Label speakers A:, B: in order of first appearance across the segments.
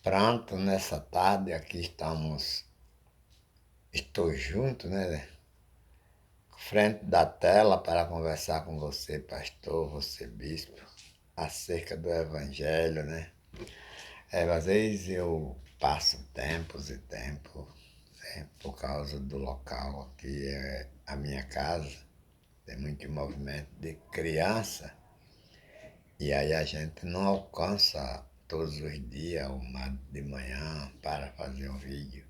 A: Pronto, nessa tarde aqui estou junto, né? Frente da tela para conversar com você, pastor, você, bispo, acerca do Evangelho, né? Às vezes eu passo tempos e tempos, né? Por causa do local aqui, é a minha casa, tem muito movimento de criança, e aí a gente não alcança todos os dias, uma de manhã, para fazer um vídeo.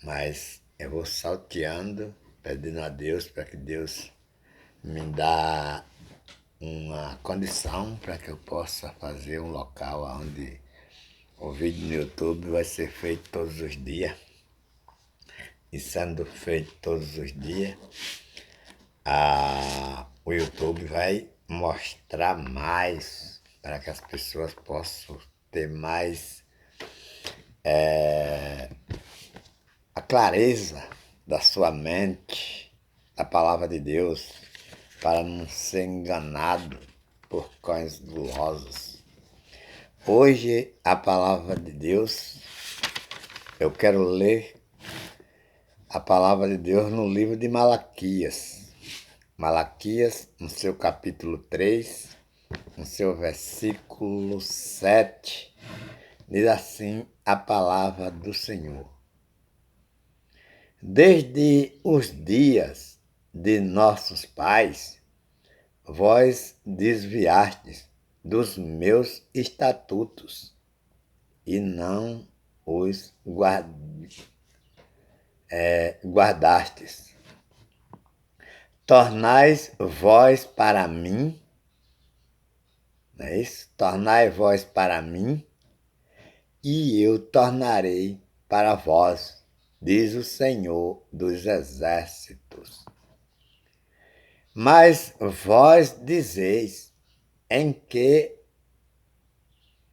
A: Mas eu vou salteando, pedindo a Deus para que Deus me dá uma condição para que eu possa fazer um local onde o vídeo no YouTube vai ser feito todos os dias. E sendo feito todos os dias, o YouTube vai mostrar mais para que as pessoas possam ter mais a clareza da sua mente, da palavra de Deus, para não ser enganado por cães gulosos. Hoje, a palavra de Deus, eu quero ler a palavra de Deus no livro de Malaquias. Malaquias, no seu capítulo 3, no seu versículo 7, diz assim a palavra do Senhor. Desde os dias de nossos pais, vós desviastes dos meus estatutos e não os guardastes. Tornais vós para mim, não é isso? Tornai vós para mim, e eu tornarei para vós, diz o Senhor dos Exércitos. Mas vós dizeis, em que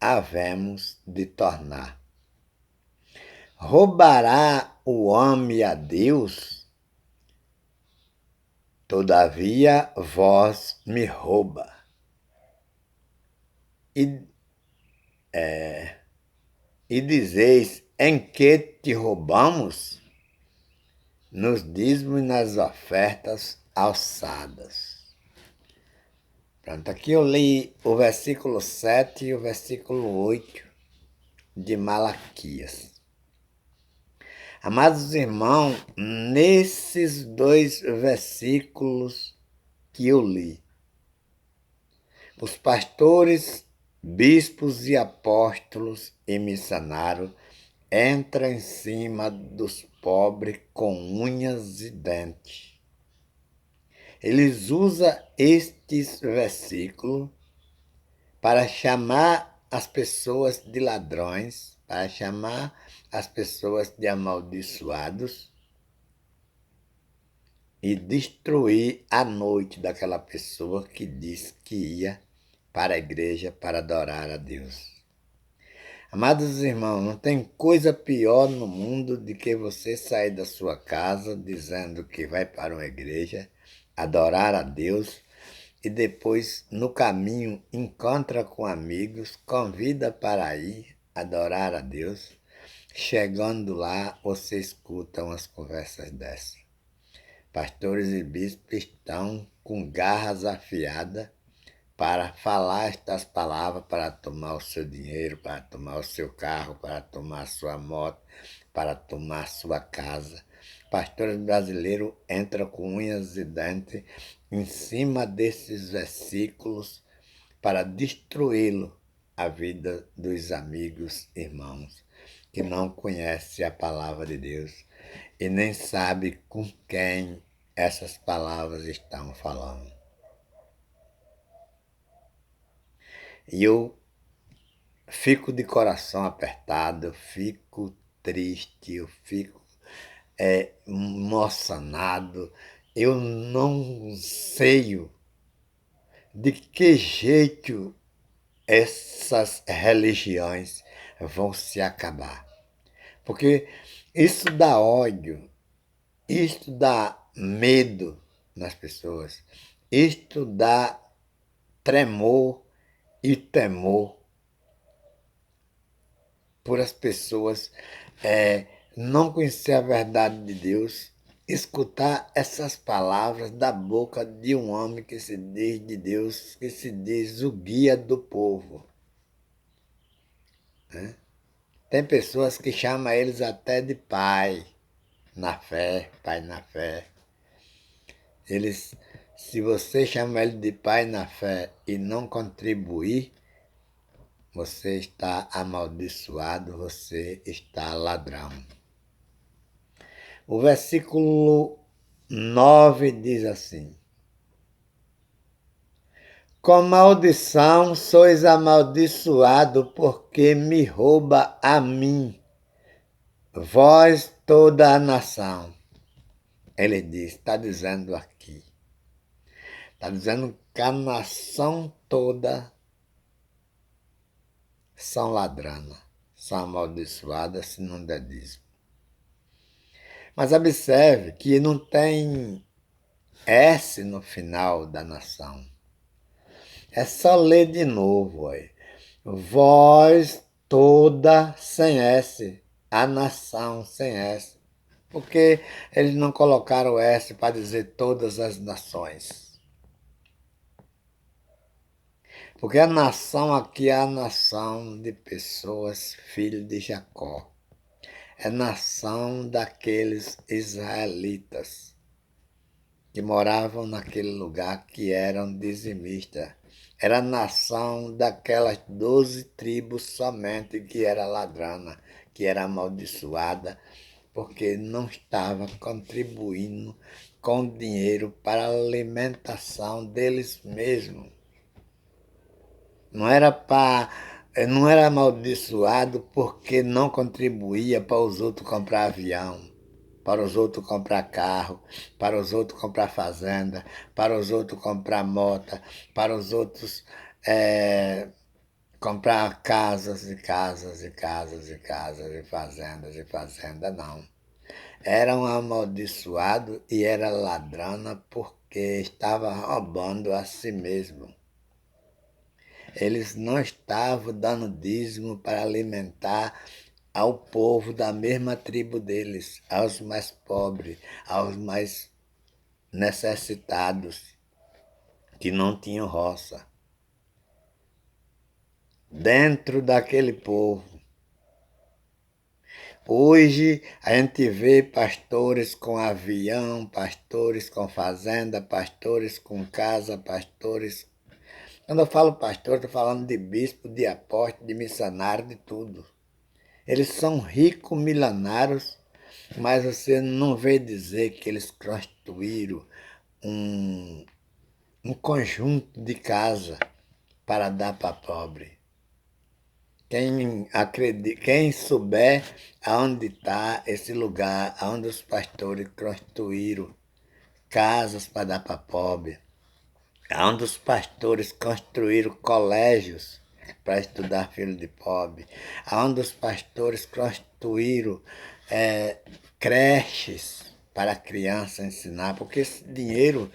A: havemos de tornar? Roubará o homem a Deus? Todavia vós me rouba. E dizeis, em que te roubamos? Nos dízimos e nas ofertas alçadas. Pronto, aqui eu li o versículo 7 e o versículo 8 de Malaquias. Amados irmãos, nesses dois versículos que eu li, os pastores, bispos e apóstolos e missionários entram em cima dos pobres com unhas e dentes. Eles usam estes versículos para chamar as pessoas de ladrões, para chamar as pessoas de amaldiçoados e destruir a noite daquela pessoa que disse que ia para a igreja para adorar a Deus. Amados irmãos, não tem coisa pior no mundo do que você sair da sua casa dizendo que vai para uma igreja adorar a Deus e depois, no caminho, encontra com amigos, convida para ir adorar a Deus. Chegando lá, você escuta umas conversas dessas. Pastores e bispos estão com garras afiadas para falar estas palavras, para tomar o seu dinheiro, para tomar o seu carro, para tomar a sua moto, para tomar a sua casa. Pastores brasileiros entram com unhas e dentes em cima desses versículos para destruí-lo, a vida dos amigos irmãos que não conhecem a palavra de Deus e nem sabem com quem essas palavras estão falando. E eu fico de coração apertado, eu fico triste, eu fico emocionado. Eu não sei de que jeito essas religiões vão se acabar. Porque isso dá ódio, isto dá medo nas pessoas, isto dá tremor e temor. por as pessoas não conhecer a verdade de Deus, escutar essas palavras da boca de um homem que se diz de Deus, que se diz o guia do povo. Né? Tem pessoas que chamam eles até de pai na fé, pai na fé. Eles, se você chama ele de pai na fé e não contribuir, você está amaldiçoado, você está ladrão. O versículo 9 diz assim: com maldição sois amaldiçoado, porque me rouba a mim, vós toda a nação. Ele diz, está dizendo aqui, está dizendo que a nação toda são ladranas, são amaldiçoadas se não der dízimo. Mas observe que não tem S no final da nação. É só ler de novo. Aí. Vós toda sem S, a nação sem S. Porque eles não colocaram S para dizer todas as nações. Porque a nação aqui é a nação de pessoas, filhos de Jacó. É nação daqueles israelitas que moravam naquele lugar, que eram dizimistas. Era a nação daquelas 12 tribos somente que era ladrana, que era amaldiçoada, porque não estava contribuindo com dinheiro para a alimentação deles mesmos. Não era amaldiçoado porque não contribuía para os outros comprar avião, para os outros comprar carro, para os outros comprar fazenda, para os outros comprar moto, para os outros comprar casas e casas e casas e casas e fazendas, não. Era um amaldiçoado e era ladrona porque estava roubando a si mesmo. Eles não estavam dando dízimo para alimentar ao povo da mesma tribo deles, aos mais pobres, aos mais necessitados, que não tinham roça. Dentro daquele povo. Hoje a gente vê pastores com avião, pastores com fazenda, pastores com casa, pastores. Quando eu falo pastor, estou falando de bispo, de apóstolo, de missionário, de tudo. Eles são ricos, milionários, mas você não vê dizer que eles construíram um conjunto de casa para dar para pobre. Quem souber aonde está esse lugar, onde os pastores construíram casas para dar para pobre, onde os pastores construíram colégios para estudar filho de pobre, onde os pastores construíram creches para a criança ensinar, porque esse dinheiro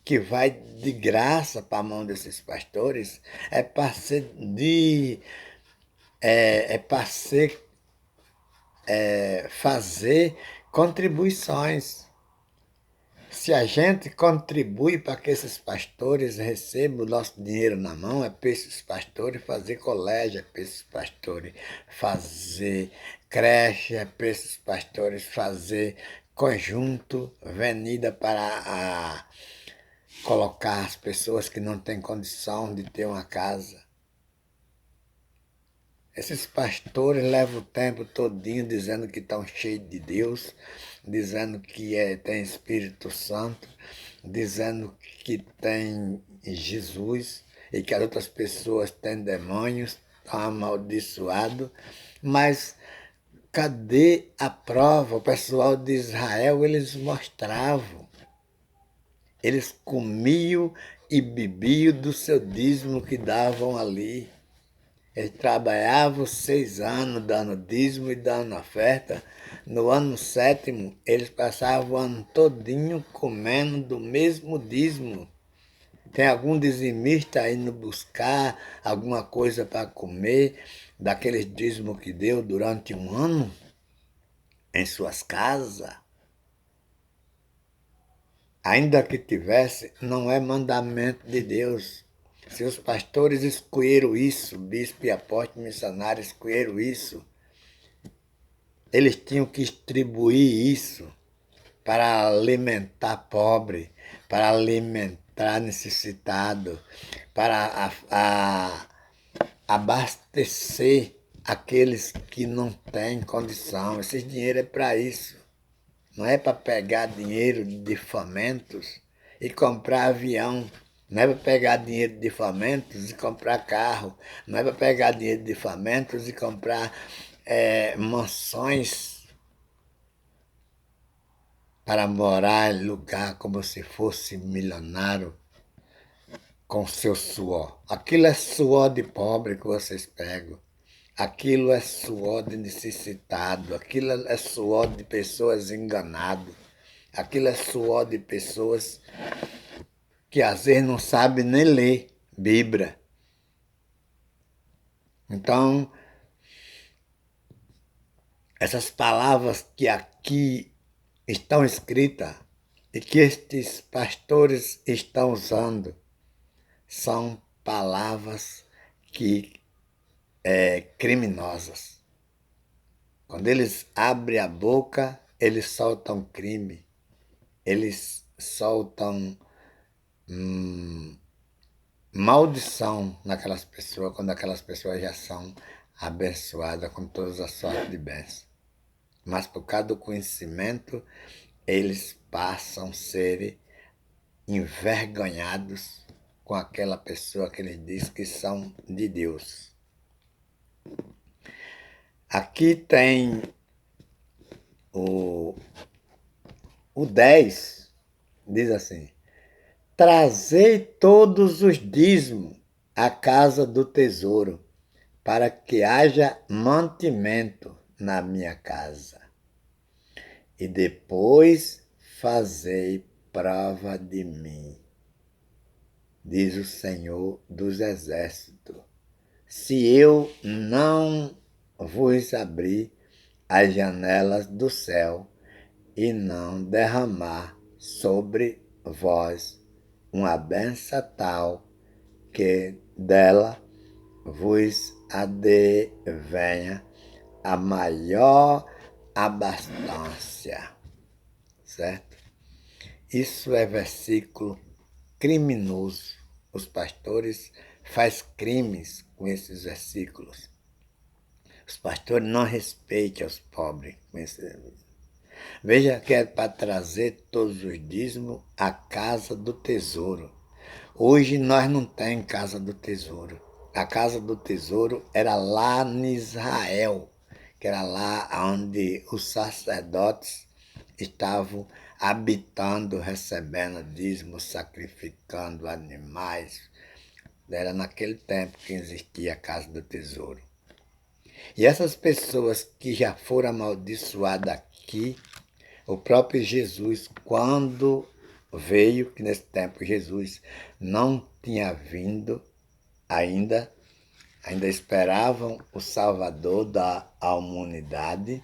A: que vai de graça para a mão desses pastores é para ser fazer contribuições. Se a gente contribui para que esses pastores recebam o nosso dinheiro na mão, é para esses pastores fazer colégio, é para esses pastores fazer creche, é para esses pastores fazer conjunto, avenida para colocar as pessoas que não têm condição de ter uma casa. Esses pastores levam o tempo todinho dizendo que estão cheios de Deus, dizendo que tem Espírito Santo, dizendo que tem Jesus e que as outras pessoas têm demônios, estão amaldiçoados, mas cadê a prova? O pessoal de Israel, eles mostravam. Eles comiam e bebiam do seu dízimo que davam ali. Eles trabalhavam 6 anos dando dízimo e dando oferta. No ano 7º, eles passavam o ano todinho comendo do mesmo dízimo. Tem algum dizimista indo buscar alguma coisa para comer, daqueles dízimos que deu durante um ano em suas casas? Ainda que tivesse, não é mandamento de Deus. Se os pastores escolheram isso, bispo e apóstolo missionário escolheram isso, eles tinham que distribuir isso para alimentar pobre, para alimentar necessitado, para abastecer aqueles que não têm condição. Esse dinheiro é para isso. Não é para pegar dinheiro de famintos e comprar avião. Não é para pegar dinheiro de famintos e comprar carro. Não é para pegar dinheiro de famintos e comprar mansões para morar em lugar como se fosse milionário com seu suor. Aquilo é suor de pobre que vocês pegam. Aquilo é suor de necessitado. Aquilo é suor de pessoas enganadas. Aquilo é suor de pessoas que às vezes não sabem nem ler Bíblia. Então, essas palavras que aqui estão escritas e que estes pastores estão usando são palavras que criminosas. Quando eles abrem a boca, eles soltam crime, eles soltam maldição naquelas pessoas, quando aquelas pessoas já são abençoadas com todas as sortes de bênçãos. Mas por causa do conhecimento, eles passam a ser envergonhados com aquela pessoa que eles dizem que são de Deus. Aqui tem o 10, diz assim: trazei todos os dízimos à casa do tesouro, para que haja mantimento na minha casa. E depois fazei prova de mim, diz o Senhor dos Exércitos, se eu não vos abrir as janelas do céu e não derramar sobre vós uma bênção tal que dela vos advenha a maior abastança, certo? Isso é versículo criminoso. Os pastores fazem crimes com esses versículos. Os pastores não respeitam os pobres. Veja que é para trazer todos os dízimos à casa do tesouro. Hoje nós não temos casa do tesouro. A casa do tesouro era lá em Israel, que era lá onde os sacerdotes estavam habitando, recebendo dízimos, sacrificando animais. Era naquele tempo que existia a casa do tesouro. E essas pessoas que já foram amaldiçoadas aqui, o próprio Jesus, quando veio, que nesse tempo Jesus não tinha vindo ainda esperavam o Salvador da humanidade.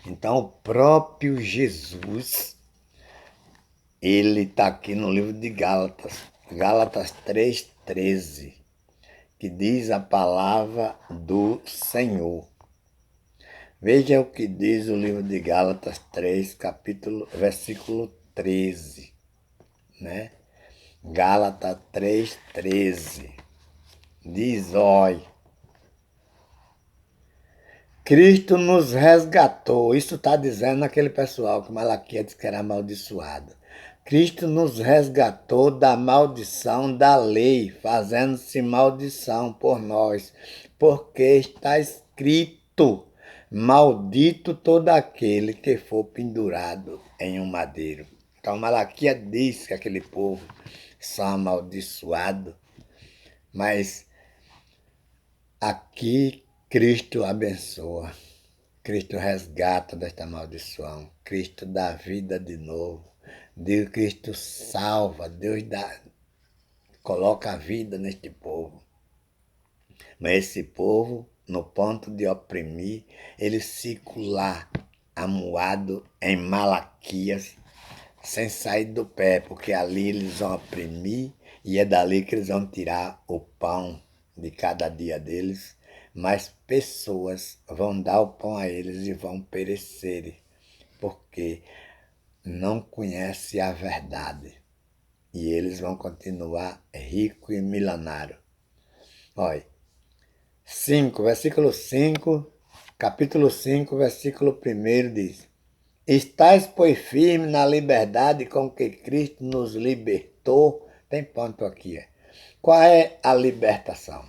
A: Então o próprio Jesus, ele está aqui no livro de Gálatas, Gálatas 3,13, que diz a palavra do Senhor. Veja o que diz o livro de Gálatas 3, versículo 13, né? Gálatas 3,13. Diz, olha, Cristo nos resgatou. Isso está dizendo aquele pessoal que Malaquias disse que era amaldiçoado. Cristo nos resgatou da maldição da lei, fazendo-se maldição por nós, porque está escrito: maldito todo aquele que for pendurado em um madeiro. Então Malaquias diz que aquele povo são amaldiçoados, mas aqui Cristo abençoa, Cristo resgata desta maldição, Cristo dá vida de novo, Deus, Cristo salva, Deus coloca a vida neste povo. Mas esse povo, no ponto de oprimir, eles ficam lá, amuados em Malaquias, sem sair do pé, porque ali eles vão oprimir e é dali que eles vão tirar o pão de cada dia deles. Mas pessoas vão dar o pão a eles e vão perecer, porque não conhecem a verdade. E eles vão continuar rico e milionário. Olha, 5, versículo 5, capítulo 5, versículo 1 diz: Estais, pois, firme na liberdade com que Cristo nos libertou. Tem ponto aqui. Qual é a libertação?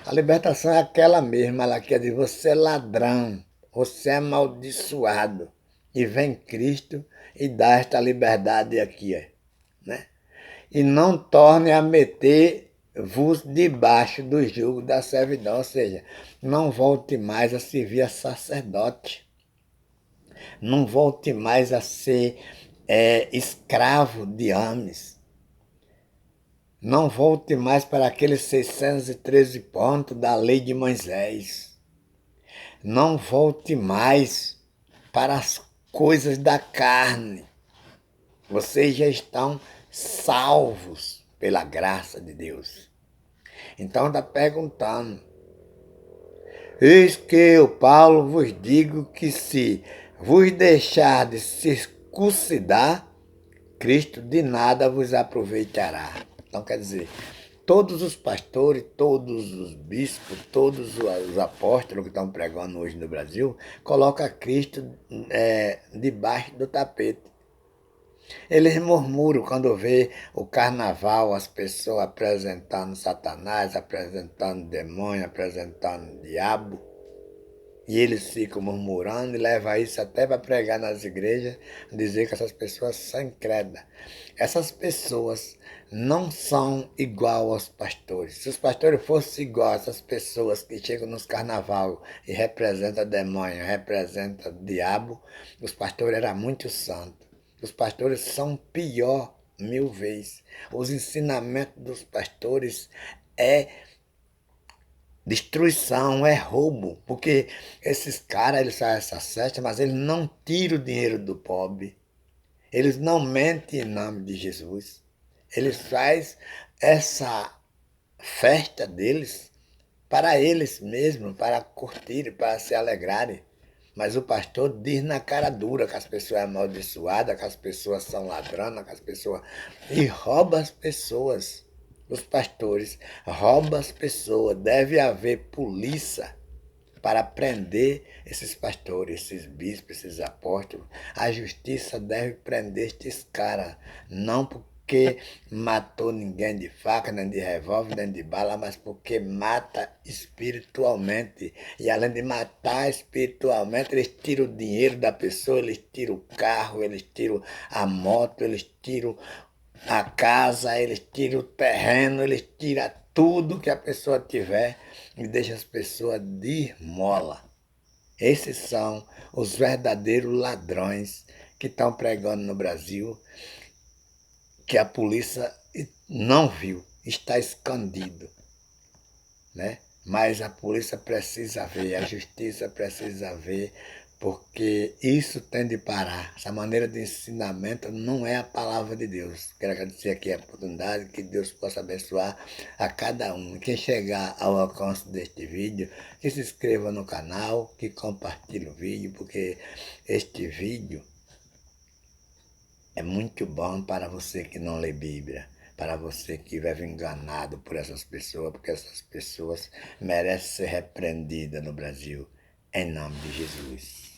A: A libertação é aquela mesma, ela quer dizer, você é ladrão, você é amaldiçoado. E vem Cristo e dá esta liberdade aqui, né? E não torne a meter-vos debaixo do jugo da servidão, ou seja, não volte mais a servir a sacerdote. Não volte mais a ser escravo de homens. Não volte mais para aqueles 613 pontos da lei de Moisés. Não volte mais para as coisas da carne. Vocês já estão salvos pela graça de Deus. Então está perguntando: eis que eu, Paulo, vos digo que se vos deixar de circuncidar, Cristo de nada vos aproveitará. Então quer dizer, todos os pastores, todos os bispos, todos os apóstolos que estão pregando hoje no Brasil, colocam Cristo debaixo do tapete. Eles murmuram quando vê o carnaval, as pessoas apresentando Satanás, apresentando demônio, apresentando diabo. E eles ficam murmurando e levam isso até para pregar nas igrejas, dizer que essas pessoas são incrédulas. Essas pessoas não são igual aos pastores. Se os pastores fossem igual a essas pessoas que chegam nos carnaval e representam demônio, representam diabo, os pastores eram muito santos. Os pastores são pior 1000 vezes. Os ensinamentos dos pastores é destruição, é roubo, porque esses caras, eles fazem essa festa, mas eles não tiram o dinheiro do pobre, eles não mentem em nome de Jesus, eles fazem essa festa deles para eles mesmos, para curtirem, para se alegrarem. Mas o pastor diz na cara dura que as pessoas são amaldiçoadas, que as pessoas são ladrões, que as pessoas... E rouba as pessoas. Os pastores roubam as pessoas. Deve haver polícia para prender esses pastores, esses bispos, esses apóstolos. A justiça deve prender estes caras. Não porque matou ninguém de faca, nem de revólver, nem de bala, mas porque mata espiritualmente. E além de matar espiritualmente, eles tiram o dinheiro da pessoa, eles tiram o carro, eles tiram a moto, eles tiram a casa, eles tiram o terreno, eles tiram tudo que a pessoa tiver e deixam as pessoas de esmola. Esses são os verdadeiros ladrões que estão pregando no Brasil, que a polícia não viu, está escondido, né? Mas a polícia precisa ver, a justiça precisa ver, porque isso tem de parar. Essa maneira de ensinamento não é a palavra de Deus. Quero agradecer aqui a oportunidade, que Deus possa abençoar a cada um. Quem chegar ao alcance deste vídeo, que se inscreva no canal, que compartilhe o vídeo, porque este vídeo é muito bom para você que não lê Bíblia, para você que vive enganado por essas pessoas, porque essas pessoas merecem ser repreendidas no Brasil, em nome de Jesus.